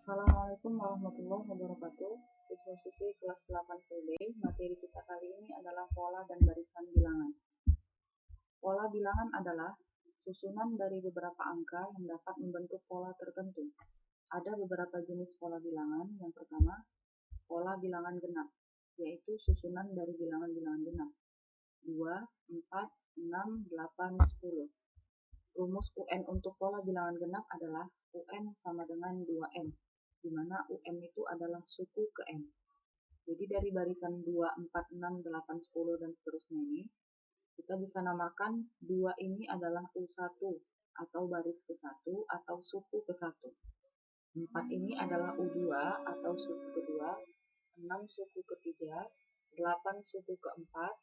Assalamualaikum warahmatullahi wabarakatuh. Siswa-siswi kelas 8 full day, materi kita kali ini adalah pola dan barisan bilangan. Pola bilangan adalah susunan dari beberapa angka yang dapat membentuk pola tertentu. Ada beberapa jenis pola bilangan. Yang pertama, pola bilangan genap, yaitu susunan dari bilangan-bilangan genap. 2, 4, 6, 8, 10. Rumus UN untuk pola bilangan genap adalah UN sama dengan 2N, di mana UN itu adalah suku ke N. Jadi dari barisan 2, 4, 6, 8, 10, dan seterusnya ini, kita bisa namakan 2 ini adalah U1 atau baris ke-1 atau suku ke-1. 4 ini adalah U2 atau suku kedua, 6 suku ketiga, 8 suku keempat,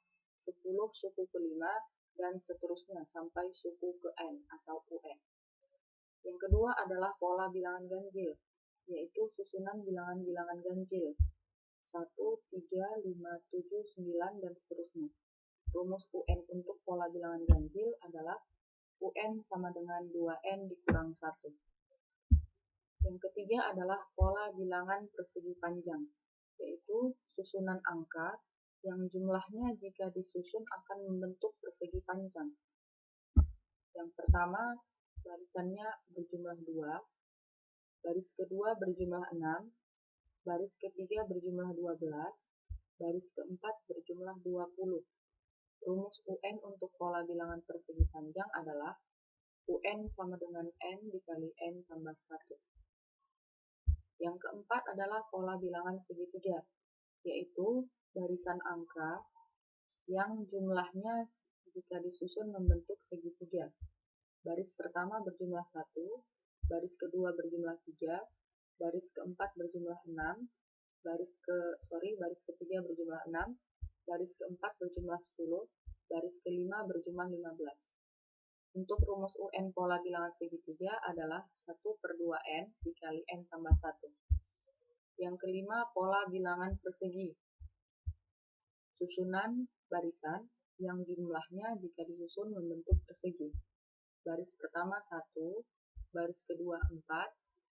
10 suku kelima, dan seterusnya sampai suku ke N atau UN. Yang kedua adalah pola bilangan ganjil, yaitu susunan bilangan-bilangan ganjil. 1, 3, 5, 7, 9, dan seterusnya. Rumus UN untuk pola bilangan ganjil adalah UN sama dengan 2N dikurang 1. Yang ketiga adalah pola bilangan persegi panjang, yaitu susunan angka yang jumlahnya jika disusun akan membentuk persegi panjang. Yang pertama, barisannya berjumlah 2, baris kedua berjumlah 6, baris ketiga berjumlah 12, baris keempat berjumlah 20. Rumus UN untuk pola bilangan persegi panjang adalah UN sama dengan N dikali N tambah 1. Yang keempat adalah pola bilangan segitiga, yaitu barisan angka yang jumlahnya jika disusun membentuk segitiga. Baris pertama berjumlah 1, baris kedua berjumlah 3, baris keempat berjumlah 6, baris ketiga berjumlah 6, baris keempat berjumlah 10, baris kelima berjumlah 15. Untuk rumus UN pola bilangan segitiga adalah 1/2N dikali N tambah 1. Yang kelima, pola bilangan persegi. Susunan barisan yang jumlahnya jika disusun membentuk persegi. Baris pertama 1, baris kedua 4,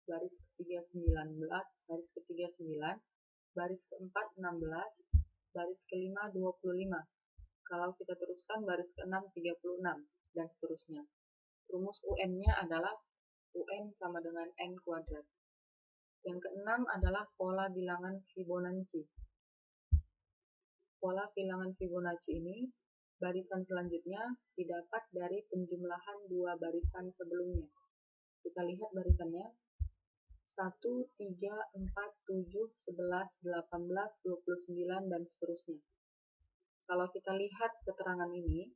baris ketiga 19, baris ketiga 9, baris keempat 16, baris kelima 25. Kalau kita teruskan baris keenam 36, dan seterusnya. Rumus UN-nya adalah UN sama dengan N kuadrat. Yang keenam adalah pola bilangan Fibonacci. Pola bilangan Fibonacci ini, barisan selanjutnya didapat dari penjumlahan dua barisan sebelumnya. Kita lihat barisannya. 1, 3, 4, 7, 11, 18, 29, dan seterusnya. Kalau kita lihat keterangan ini,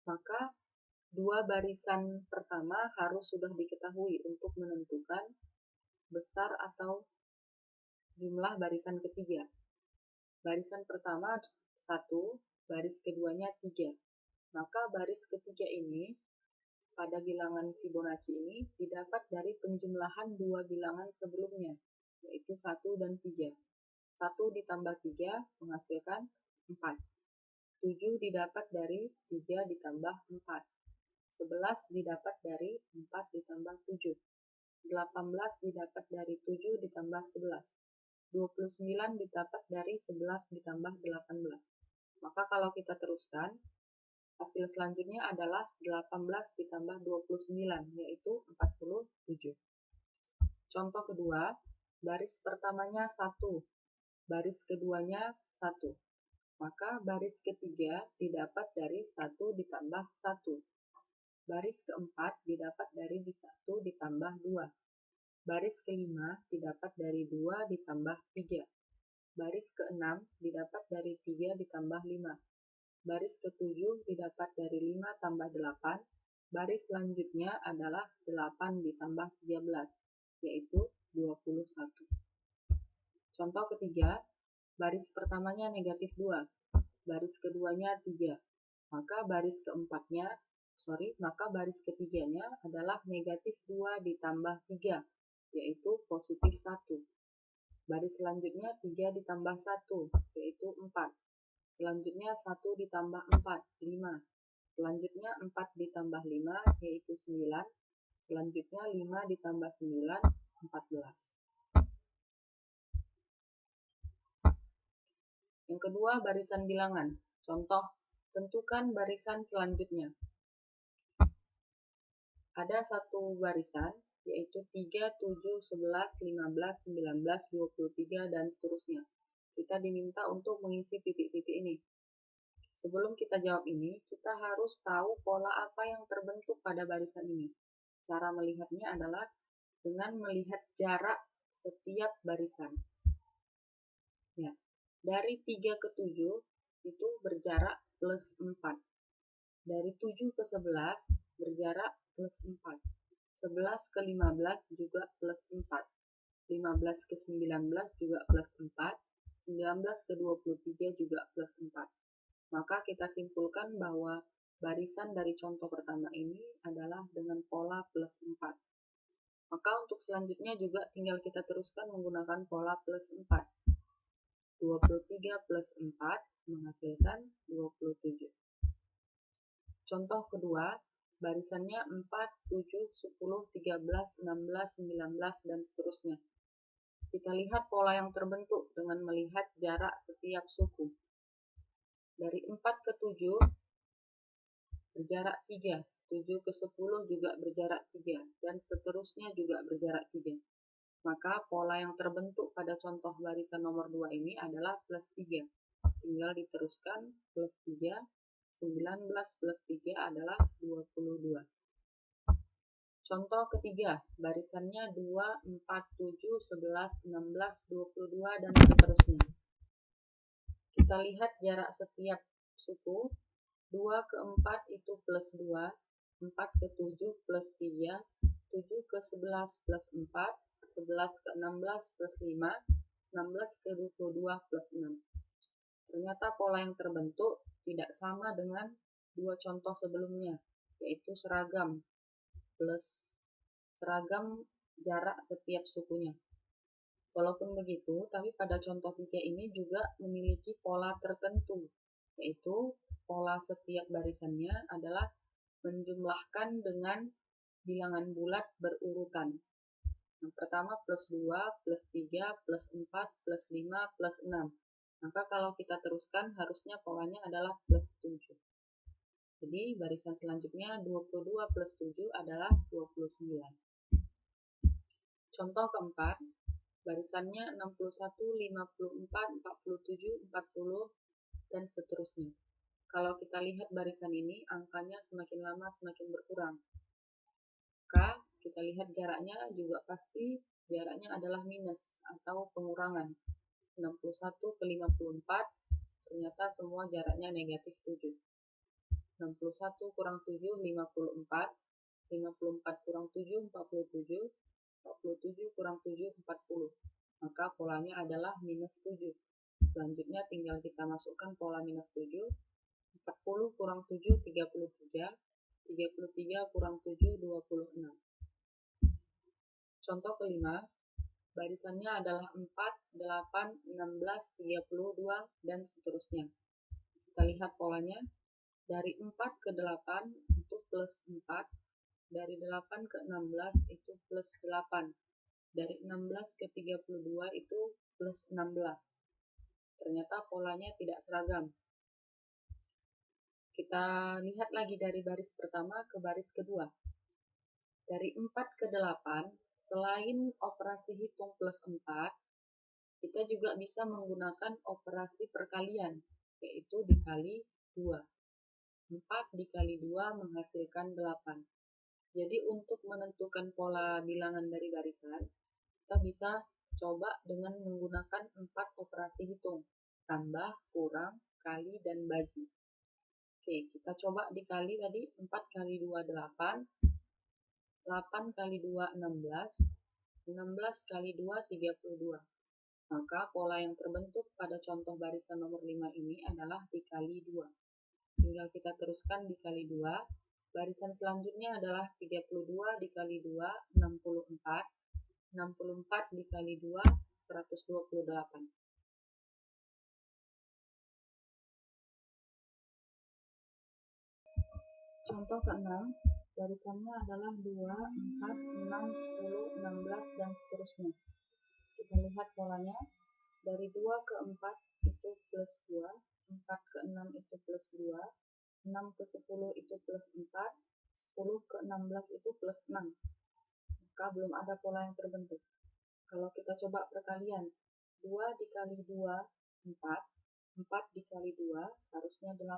maka dua barisan pertama harus sudah diketahui untuk menentukan besar atau jumlah barisan ketiga. Barisan pertama 1, baris keduanya 3. Maka baris ketiga ini pada bilangan Fibonacci ini didapat dari penjumlahan dua bilangan sebelumnya, yaitu 1 dan 3. 1 ditambah 3 menghasilkan 4. 7 didapat dari 3 ditambah 4. 11 didapat dari 4 ditambah 7. 18 didapat dari 7 ditambah 11. 29 didapat dari 11 ditambah 18. Maka kalau kita teruskan, hasil selanjutnya adalah 18 ditambah 29, yaitu 47. Contoh kedua, baris pertamanya 1, baris keduanya 1. Maka baris ketiga didapat dari 1 ditambah 1. Baris keempat didapat dari 1 ditambah 2. Baris kelima didapat dari 2 ditambah 3. Baris keenam didapat dari 3 ditambah 5. Baris ketujuh didapat dari 5 tambah 8. Baris selanjutnya adalah 8 ditambah 13, yaitu 21. Contoh ketiga, baris pertamanya negatif 2, baris keduanya 3. Maka baris ketiganya adalah negatif 2 ditambah 3, yaitu positif 1. Baris selanjutnya 3 ditambah 1, yaitu 4. Selanjutnya 1 ditambah 4, 5. Selanjutnya 4 ditambah 5, yaitu 9. Selanjutnya 5 ditambah 9, 14. kedua, barisan bilangan. Contoh, tentukan barisan selanjutnya. Ada satu barisan, yaitu 3, 7, 11, 15, 19, 23, dan seterusnya. Kita diminta untuk mengisi titik-titik ini. Sebelum kita jawab ini, kita harus tahu pola apa yang terbentuk pada barisan ini. Cara melihatnya adalah dengan melihat jarak setiap barisan. Ya, dari 3 ke 7 itu berjarak plus 4. Dari 7 ke 11 berjarak plus 4. 11 ke 15 juga plus 4. 15 ke 19 juga plus 4. 19 ke 23 juga plus 4. Maka kita simpulkan bahwa barisan dari contoh pertama ini adalah dengan pola plus 4. Maka untuk selanjutnya juga tinggal kita teruskan menggunakan pola plus 4. 23 plus 4 menghasilkan 27. Contoh kedua, barisannya 4, 7, 10, 13, 16, 19, dan seterusnya. Kita lihat pola yang terbentuk dengan melihat jarak setiap suku. Dari 4 ke 7 berjarak 3, 7 ke 10 juga berjarak 3, dan seterusnya juga berjarak 3. Maka pola yang terbentuk pada contoh barisan nomor 2 ini adalah plus 3. Tinggal diteruskan plus 3, 19 plus 3 adalah 22. Contoh ketiga, barisannya 2, 4, 7, 11, 16, 22, dan seterusnya. Kita lihat jarak setiap suku. 2 ke 4 itu plus 2, 4 ke 7 plus 3, 7 ke 11 plus 4, 11 ke 16 plus 5, 16 ke 22 plus 6. Ternyata pola yang terbentuk tidak sama dengan dua contoh sebelumnya, yaitu seragam plus seragam jarak setiap sukunya. Walaupun begitu, tapi pada contoh 3 ini juga memiliki pola tertentu, yaitu pola setiap barisannya adalah menjumlahkan dengan bilangan bulat berurutan. Yang pertama plus 2, plus 3, plus 4, plus 5, plus 6. Maka kalau kita teruskan harusnya polanya adalah plus 7. Jadi barisan selanjutnya 22 plus 7 adalah 29. Contoh keempat, barisannya 61, 54, 47, 40, dan seterusnya. Kalau kita lihat barisan ini, angkanya semakin lama semakin berkurang. Maka kita lihat jaraknya juga pasti jaraknya adalah minus atau pengurangan. 61 ke 54, ternyata semua jaraknya negatif 7. 61 kurang 7, 54. 54 kurang 7, 47. 47 kurang 7, 40. Maka polanya adalah minus 7. Selanjutnya tinggal kita masukkan pola minus 7. 40 kurang 7, 33. 33 kurang 7, 26. Contoh kelima, barisannya adalah 4, 8, 16, 32, dan seterusnya. Kita lihat polanya. Dari 4 ke 8 itu plus 4. Dari 8 ke 16 itu plus 8. Dari 16 ke 32 itu plus 16. Ternyata polanya tidak seragam. Kita lihat lagi dari baris pertama ke baris kedua. Dari 4 ke 8, selain operasi hitung plus 4, kita juga bisa menggunakan operasi perkalian, yaitu dikali 2. 4 dikali 2 menghasilkan 8. Jadi untuk menentukan pola bilangan dari barisan, kita bisa coba dengan menggunakan 4 operasi hitung, tambah, kurang, kali, dan bagi. Oke, kita coba dikali tadi, 4 kali 2, 8, 8 kali 2, 16, 16 kali 2, 32. Maka pola yang terbentuk pada contoh barisan nomor 5 ini adalah dikali 2. Tinggal kita teruskan dikali 2. Barisan selanjutnya adalah 32 dikali 2, 64. 64 dikali 2, 128. Contoh ke-6, barisannya adalah 2, 4, 6, 10, 16, dan seterusnya. Kita lihat polanya. Dari 2 ke 4 itu itu plus 2, 4 ke 6 itu plus 2, 6 ke 10 itu plus 4, 10 ke 16 itu plus 6. Maka belum ada pola yang terbentuk. Kalau kita coba perkalian, 2 dikali 2, 4, 4 dikali 2 harusnya 8.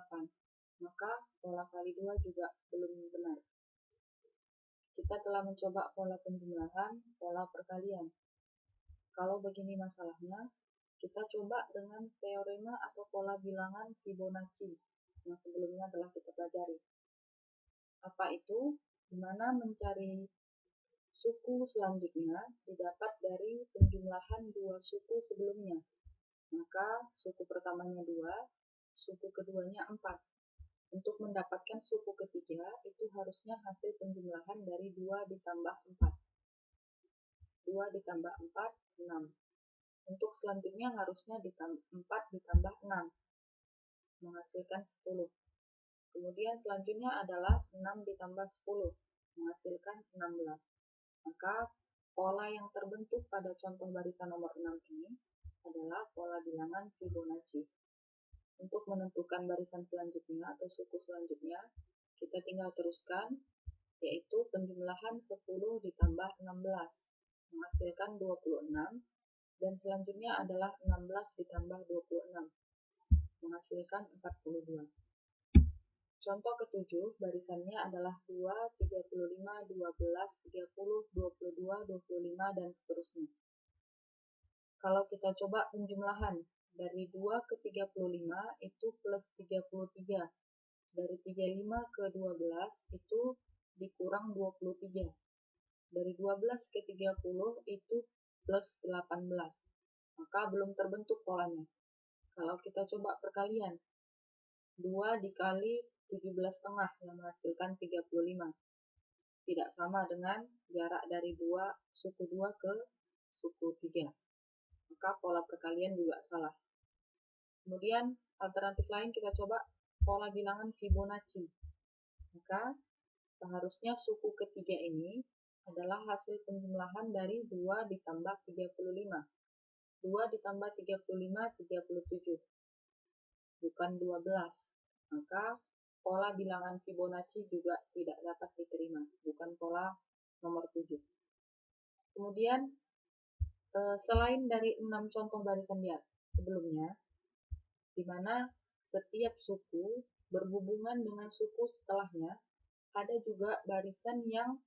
Maka pola kali 2 juga belum benar. Kita telah mencoba pola penjumlahan, pola perkalian. Kalau begini masalahnya, kita coba dengan teorema atau pola bilangan Fibonacci yang sebelumnya telah kita pelajari. Apa itu? Di mana mencari suku selanjutnya didapat dari penjumlahan dua suku sebelumnya. Maka suku pertamanya 2, suku keduanya 4. Untuk mendapatkan suku ketiga, itu harusnya hasil penjumlahan dari 2 ditambah 4. 2 ditambah 4, 6. Untuk selanjutnya harusnya 4 ditambah 6, menghasilkan 10. Kemudian selanjutnya adalah 6 ditambah 10, menghasilkan 16. Maka pola yang terbentuk pada contoh barisan nomor 6 ini adalah pola bilangan Fibonacci. Untuk menentukan barisan selanjutnya atau suku selanjutnya, kita tinggal teruskan, yaitu penjumlahan 10 ditambah 16, menghasilkan 26, dan selanjutnya adalah 16 ditambah 26, menghasilkan 42. Contoh ketujuh, barisannya adalah 2, 35, 12, 30, 22, 25, dan seterusnya. Kalau kita coba penjumlahan, dari 2 ke 35 itu plus 33. Dari 35 ke 12 itu dikurang 23. Dari 12 ke 30 itu plus 18. Maka belum terbentuk polanya. Kalau kita coba perkalian, 2 dikali 17,5 yang menghasilkan 35. Tidak sama dengan jarak dari suku 2 ke suku 3. Maka pola perkalian juga salah. Kemudian alternatif lain kita coba pola bilangan Fibonacci. Maka seharusnya suku ketiga ini adalah hasil penjumlahan dari 2 ditambah 35. 2 ditambah 35, 37. Bukan 12. Maka pola bilangan Fibonacci juga tidak dapat diterima. Bukan pola nomor 7. Kemudian, selain dari 6 contoh barisan sebelumnya, di mana setiap suku berhubungan dengan suku setelahnya, ada juga barisan yang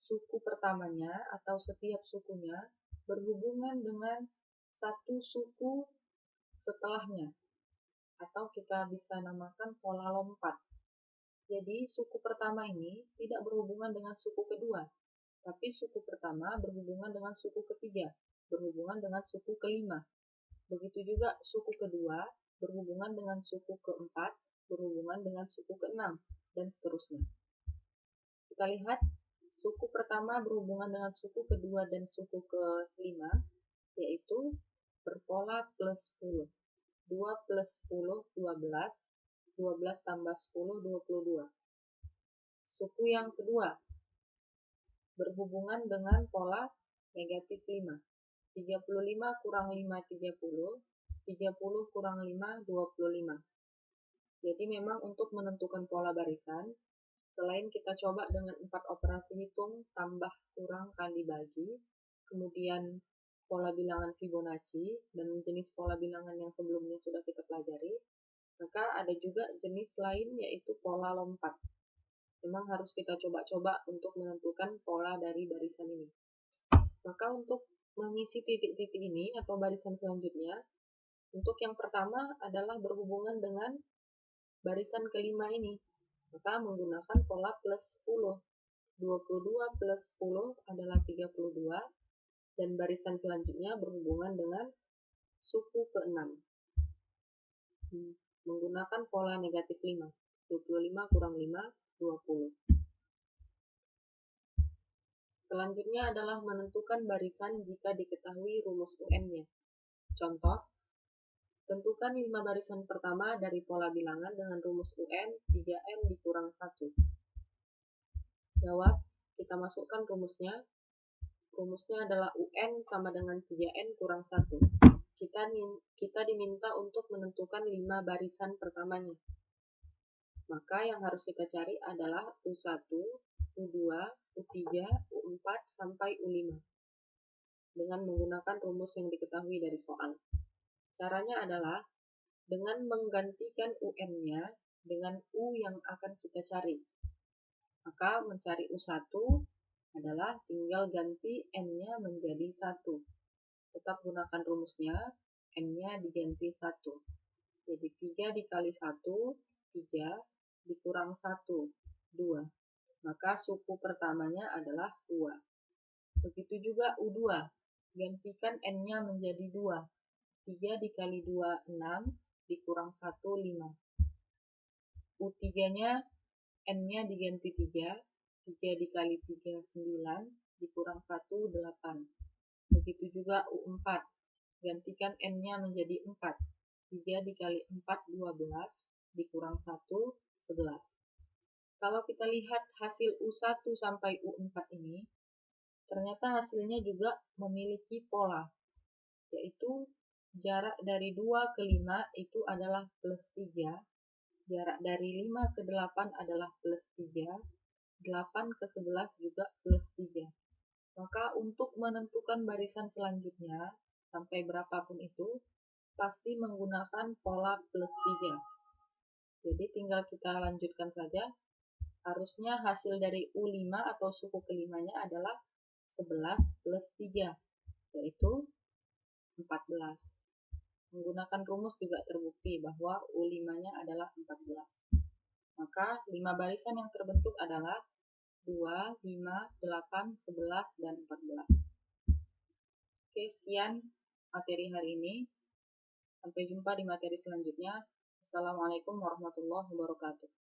suku pertamanya atau setiap sukunya berhubungan dengan satu suku setelahnya, atau kita bisa namakan pola lompat. Jadi suku pertama ini tidak berhubungan dengan suku kedua, tapi suku pertama berhubungan dengan suku ketiga, berhubungan dengan suku kelima. Begitu juga suku kedua berhubungan dengan suku keempat, berhubungan dengan suku keenam, dan seterusnya. Kita lihat, suku pertama berhubungan dengan suku kedua dan suku kelima, yaitu berpola plus 10. 2 plus 10, 12. 12 tambah 10, 22. Suku yang kedua berhubungan dengan pola negatif 5. 35 kurang 5, 30. 30 kurang 5, 25. Jadi memang untuk menentukan pola barisan, selain kita coba dengan 4 operasi hitung, tambah, kurang, kali, bagi, kemudian pola bilangan Fibonacci, dan jenis pola bilangan yang sebelumnya sudah kita pelajari, maka ada juga jenis lain yaitu pola lompat. Memang harus kita coba-coba untuk menentukan pola dari barisan ini. Maka untuk mengisi titik-titik ini atau barisan selanjutnya, untuk yang pertama adalah berhubungan dengan barisan kelima ini. Maka menggunakan pola plus 10. 22 plus 10 adalah 32. Dan barisan selanjutnya berhubungan dengan suku ke-6. Menggunakan pola negatif 5. 25 kurang 5, 20. Selanjutnya adalah menentukan barisan jika diketahui rumus UN-nya. Contoh, tentukan 5 barisan pertama dari pola bilangan dengan rumus UN 3N dikurang 1. Jawab, kita masukkan rumusnya. Rumusnya adalah UN sama dengan 3N kurang 1. kita diminta untuk menentukan 5 barisan pertamanya. Maka yang harus kita cari adalah U1, U2, U3, U4, sampai U5 dengan menggunakan rumus yang diketahui dari soal. Caranya adalah dengan menggantikan UN-nya dengan U yang akan kita cari. Maka mencari U1 adalah tinggal ganti N-nya menjadi 1. Tetap gunakan rumusnya, N-nya diganti 1. Jadi 3 dikali 1, 3, dikurang 1, 2. Maka suku pertamanya adalah 2. Begitu juga U2, gantikan N-nya menjadi 2. 3 dikali 2, 6, dikurang 1, 5. U3-nya N-nya diganti 3, 3 dikali 3, 9, dikurang 1, 8. Begitu juga U4, gantikan N-nya menjadi 4, 3 dikali 4, 12, dikurang 1, 11. Kalau kita lihat hasil U1 sampai U4 ini, ternyata hasilnya juga memiliki pola, yaitu jarak dari 2 ke 5 itu adalah plus 3, jarak dari 5 ke 8 adalah plus 3, 8 ke 11 juga plus 3. Maka untuk menentukan barisan selanjutnya, sampai berapapun itu, pasti menggunakan pola plus 3. Jadi tinggal kita lanjutkan saja. Harusnya hasil dari U5 atau suku kelimanya adalah 11 plus 3, yaitu 14. Menggunakan rumus juga terbukti bahwa U5-nya adalah 14. Maka 5 barisan yang terbentuk adalah 2, 5, 8, 11, dan 14. Oke, sekian materi hari ini. Sampai jumpa di materi selanjutnya. Assalamualaikum warahmatullahi wabarakatuh.